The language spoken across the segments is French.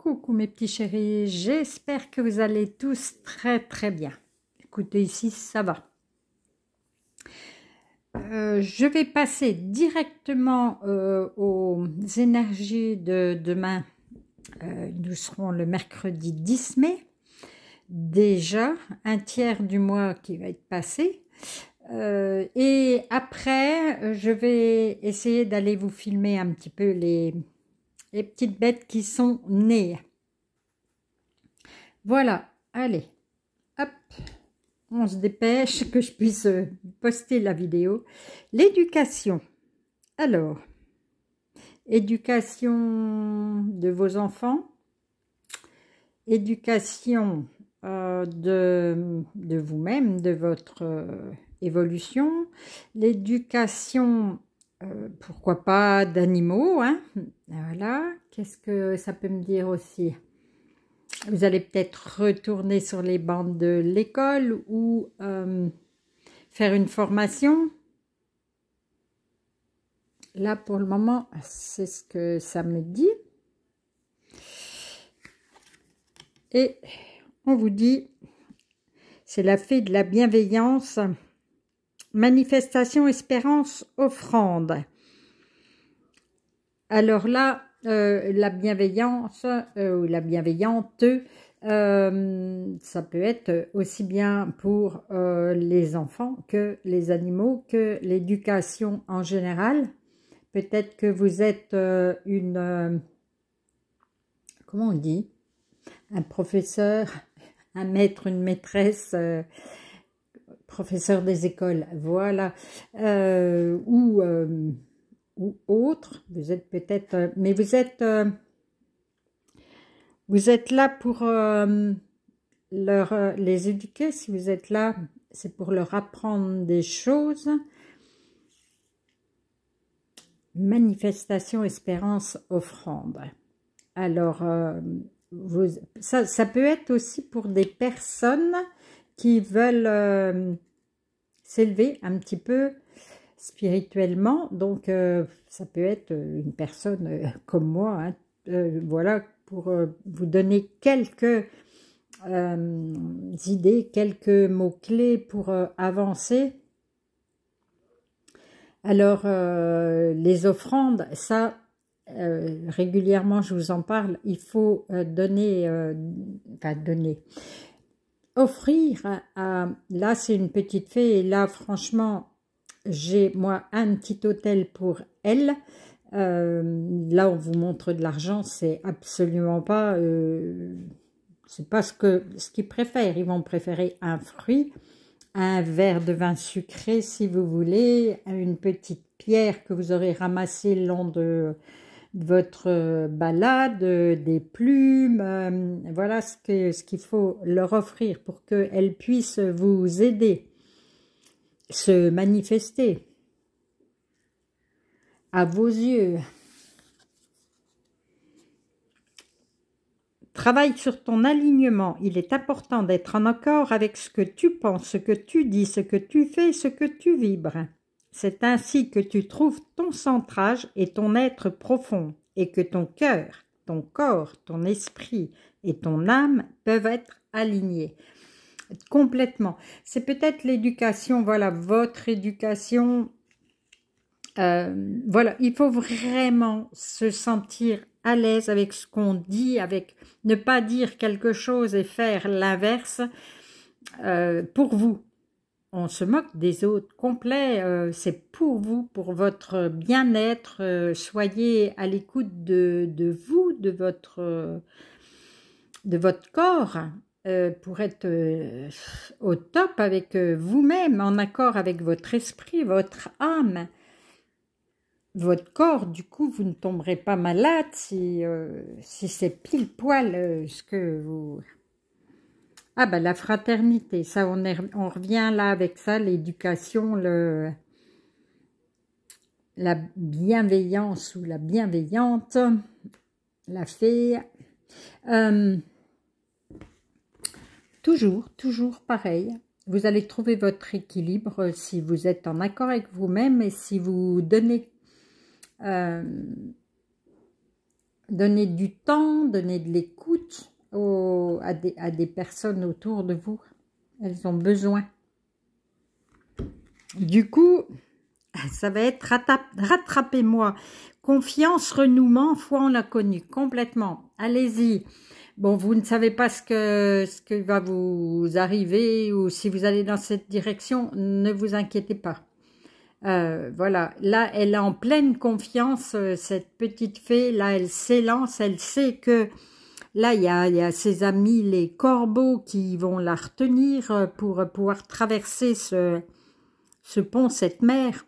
Coucou mes petits chéris, j'espère que vous allez tous très bien. Écoutez, ici ça va. Je vais passer directement aux énergies de demain. Nous serons le mercredi 10 mai. Déjà, un tiers du mois qui va être passé. Et après, je vais essayer d'aller vous filmer un petit peu les petites bêtes qui sont nées. Voilà, allez, hop, on se dépêche que je puisse poster la vidéo. L'éducation. Alors, éducation de vos enfants, éducation de vous-même, de votre évolution, l'éducation, pourquoi pas d'animaux, hein, voilà, qu'est-ce que ça peut me dire aussi? Vous allez peut-être retourner sur les bancs de l'école ou faire une formation. Là, pour le moment, c'est ce que ça me dit. Et on vous dit, c'est la fée de la bienveillance, manifestation, espérance, offrande. Alors là, la bienveillance ou la bienveillante, ça peut être aussi bien pour les enfants que les animaux, que l'éducation en général. Peut-être que vous êtes comment on dit, un professeur, un maître, une maîtresse, professeur des écoles, voilà, ou autre, vous êtes peut-être, mais vous êtes là pour les éduquer. Si vous êtes là, c'est pour leur apprendre des choses. Manifestation, espérance, offrande. Alors, ça peut être aussi pour des personnes qui veulent s'élever un petit peu spirituellement, donc ça peut être une personne comme moi, hein, voilà, pour vous donner quelques idées, quelques mots-clés pour avancer. Alors, les offrandes, ça, régulièrement je vous en parle, il faut offrir là c'est une petite fée, et là franchement, j'ai moi un petit hôtel pour elle. Là on vous montre de l'argent, c'est absolument pas c'est pas ce qu'ils préfèrent. Ils vont préférer un fruit, un verre de vin sucré si vous voulez, une petite pierre que vous aurez ramassée le long de votre balade, des plumes, voilà ce qu'il faut leur offrir pour qu'elles puissent vous aider, se manifester à vos yeux. Travaille sur ton alignement. Il est important d'être en accord avec ce que tu penses, ce que tu dis, ce que tu fais, ce que tu vibres. C'est ainsi que tu trouves ton centrage et ton être profond, et que ton cœur, ton corps, ton esprit et ton âme peuvent être alignés. Complètement. C'est peut-être l'éducation, voilà, votre éducation. Voilà, il faut vraiment se sentir à l'aise avec ce qu'on dit, avec ne pas dire quelque chose et faire l'inverse pour vous. On se moque des autres, complet, c'est pour vous, pour votre bien-être, soyez à l'écoute de vous, de votre corps, pour être au top avec vous-même, en accord avec votre esprit, votre âme. Votre corps, du coup, vous ne tomberez pas malade si c'est pile poil ce que vous... Ah ben la fraternité, ça on revient là avec ça, l'éducation, la bienveillance ou la bienveillante, la fée. Toujours pareil. Vous allez trouver votre équilibre si vous êtes en accord avec vous-même et si vous donnez Donnez du temps, donnez de l'écoute à des personnes autour de vous. Elles ont besoin. Du coup, ça va être rattrapez-moi. Confiance, renouement, foi en l'inconnu, complètement. Allez-y. Bon, vous ne savez pas ce que va vous arriver ou si vous allez dans cette direction, ne vous inquiétez pas. Voilà, là, elle est en pleine confiance, cette petite fée. Là, elle s'élance, elle sait que là, il y a ses amis, les corbeaux, qui vont la retenir pour pouvoir traverser ce pont, cette mer.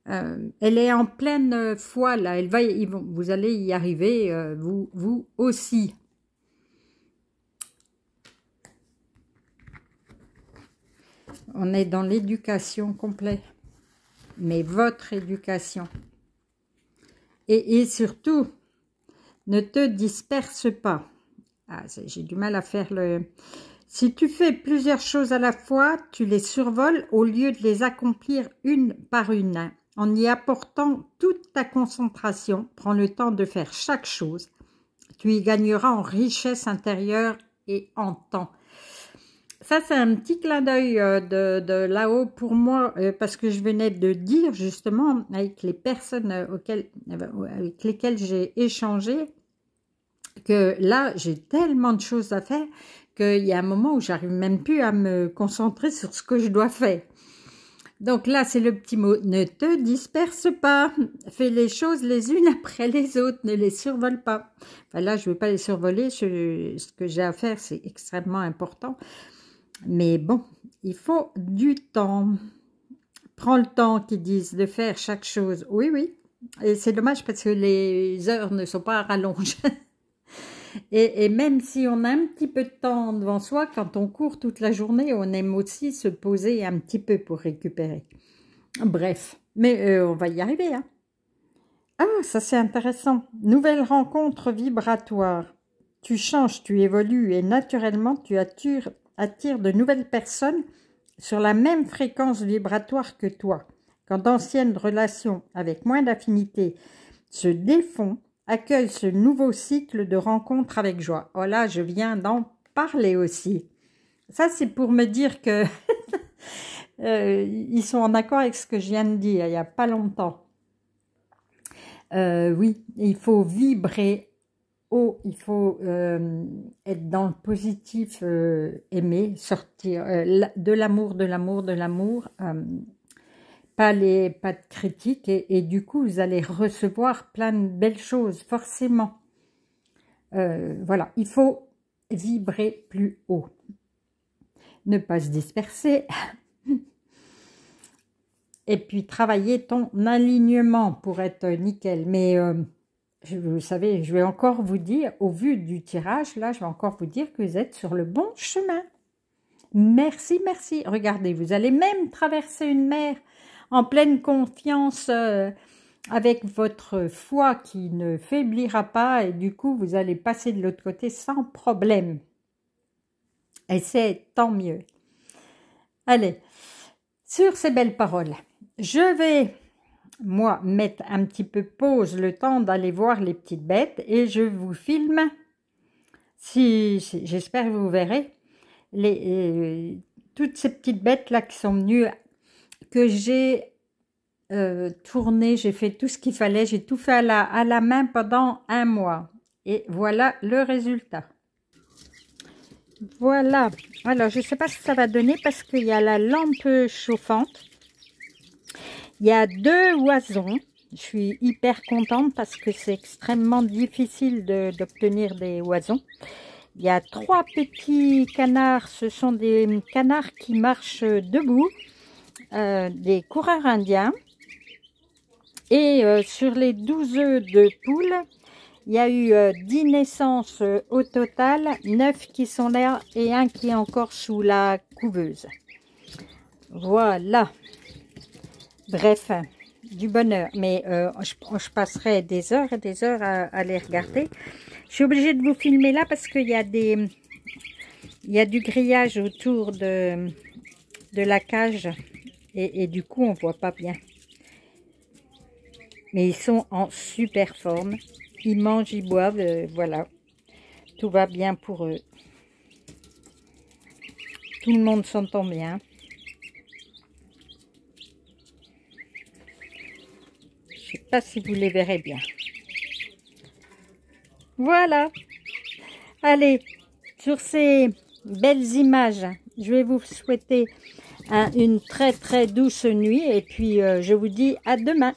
Elle est en pleine foi, là. Vous allez y arriver, vous aussi. On est dans l'éducation complète. Mais votre éducation. Et surtout, ne te disperse pas. Ah, j'ai du mal à faire le... Si tu fais plusieurs choses à la fois, tu les survoles au lieu de les accomplir une par une. En y apportant toute ta concentration, prends le temps de faire chaque chose. Tu y gagneras en richesse intérieure et en temps. Ça, c'est un petit clin d'œil de là-haut pour moi, parce que je venais de dire justement avec les personnes avec lesquelles j'ai échangé, que là, j'ai tellement de choses à faire qu'il y a un moment où j'arrive même plus à me concentrer sur ce que je dois faire. Donc là, c'est le petit mot, ne te disperse pas, fais les choses les unes après les autres, ne les survole pas. Enfin là, je ne vais pas les survoler, ce que j'ai à faire, c'est extrêmement important. Mais bon, il faut du temps. Prends le temps qu'ils disent de faire chaque chose. Oui, oui. Et c'est dommage parce que les heures ne sont pas à rallonge. Et même si on a un petit peu de temps devant soi, quand on court toute la journée, on aime aussi se poser un petit peu pour récupérer. Bref, mais on va y arriver. Hein. Ah, ça c'est intéressant. Nouvelle rencontre vibratoire. Tu changes, tu évolues et naturellement tu attires de nouvelles personnes sur la même fréquence vibratoire que toi. Quand d'anciennes relations avec moins d'affinité se défont, accueille ce nouveau cycle de rencontres avec joie. Oh là, je viens d'en parler aussi. Ça, c'est pour me dire que ils sont en accord avec ce que je viens de dire il n'y a pas longtemps. Oui, il faut vibrer haut, il faut être dans le positif, aimer, sortir de l'amour, de l'amour, de l'amour. Pas de critiques et du coup vous allez recevoir plein de belles choses forcément. Voilà, il faut vibrer plus haut, ne pas se disperser et puis travailler ton alignement pour être nickel. Mais vous savez, je vais encore vous dire, au vu du tirage là, je vais encore vous dire que vous êtes sur le bon chemin. Merci, merci. Regardez, vous allez même traverser une mer en pleine confiance avec votre foi qui ne faiblira pas et du coup vous allez passer de l'autre côté sans problème. Et c'est tant mieux. Allez, sur ces belles paroles, je vais moi mettre un petit peu pause le temps d'aller voir les petites bêtes et je vous filme. J'espère que vous verrez toutes ces petites bêtes là qui sont venues, que j'ai tourné, j'ai fait tout ce qu'il fallait, j'ai tout fait à la main pendant un mois. Et voilà le résultat. Voilà. Alors, je ne sais pas ce que ça va donner parce qu'il y a la lampe chauffante. Il y a 2 oisons. Je suis hyper contente parce que c'est extrêmement difficile d'obtenir des oisons. Il y a 3 petits canards. Ce sont des canards qui marchent debout. Des coureurs indiens. Et sur les 12 œufs de poule, il y a eu 10 naissances au total, 9 qui sont là et 1 qui est encore sous la couveuse. Voilà. Bref, du bonheur. Mais je passerai des heures et des heures à les regarder. Je suis obligée de vous filmer là parce qu'il y a du grillage autour de la cage et du coup on voit pas bien. Mais ils sont en super forme. ils mangent, ils boivent, voilà. Tout va bien pour eux. Tout le monde s'entend bien. Je ne sais pas si vous les verrez bien. Voilà. Allez, sur ces belles images, je vais vous souhaiter une très très douce nuit et puis je vous dis à demain.